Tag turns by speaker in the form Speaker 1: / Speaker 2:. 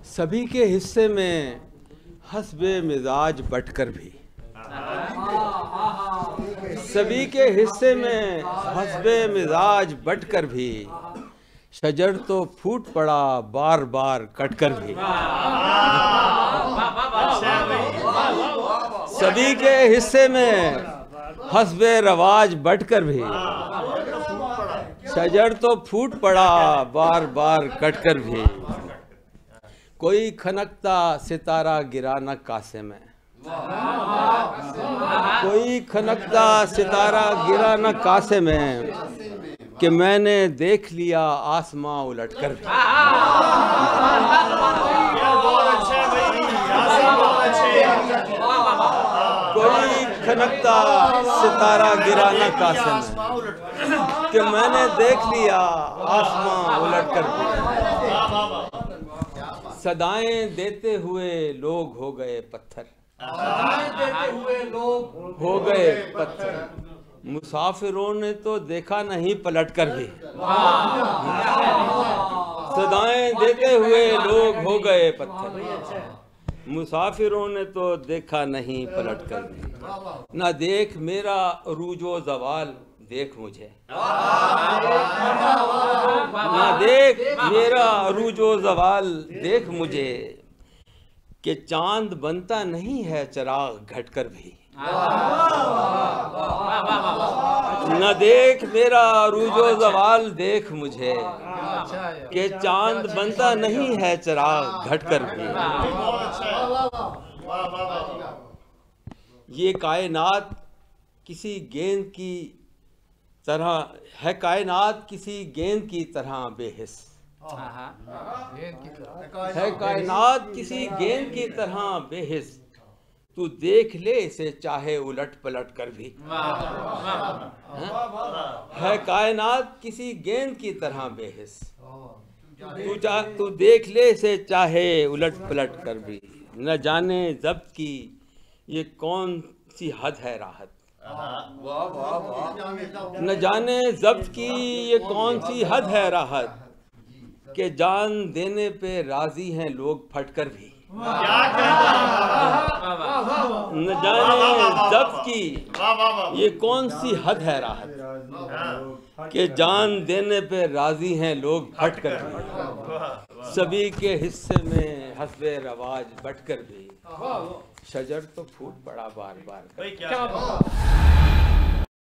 Speaker 1: सभी के हिस्से में हस्बे मिजाज बटकर भी, सभी के हिस्से में हस्बे मिजाज बटकर भी, शजर तो फूट पड़ा बार बार कटकर भी। सभी के हिस्से में हस्बे रवाज बटकर भी, शजर तो फूट पड़ा बार बार कटकर भी। कोई खनकता सितारा गिरा न कासे में, कोई खनकता सितारा गिरा न कासे में, कि मैंने देख लिया आसमां उलटकर भी। कोई खनकता सितारा गिरा न कासे में, कि मैंने देख लिया आसमां उलटकर भी। सदाएं देते हुए लोग हो गए पत्थर, हो गए पत्थर, मुसाफिरों ने तो देखा नहीं पलट कर भी। सदाएं देते हुए लोग हो गए पत्थर, मुसाफिरों ने तो देखा नहीं पलट कर भी। ना देख मेरा रूजो जवाल देख मुझे, ना देख मेरा रूजो जवाल देख मुझे, कि चांद बनता नहीं है चिराग घटकर भी। न देख मेरा रूजो जवाल देख मुझे, कि चांद बनता नहीं है चिराग घटकर भी। ये कायनात किसी गेंद की तरह है, कायनात किसी गेंद की तरह बेहिस है, कायनात किसी गेंद की तरह बेहिस, तू देख ले इसे चाहे उलट पलट कर भी। है कायनात किसी गेंद की तरह बेहिस, तू देख ले इसे चाहे उलट पलट कर भी। न जाने ज़ब्त की ये कौन सी हद है राहत, न जाने ज़ब्त की ये कौन सी हद है राहत, कि जान देने पे राजी हैं लोग फटकर भी। न जाने ज़ब्त की ये कौन सी हद है राहत, कि जान देने पे राजी हैं लोग फटकर भी। सभी के हिस्से में हस्बे रवाज बटकर भी, शजर तो फूट पड़ा बार बार।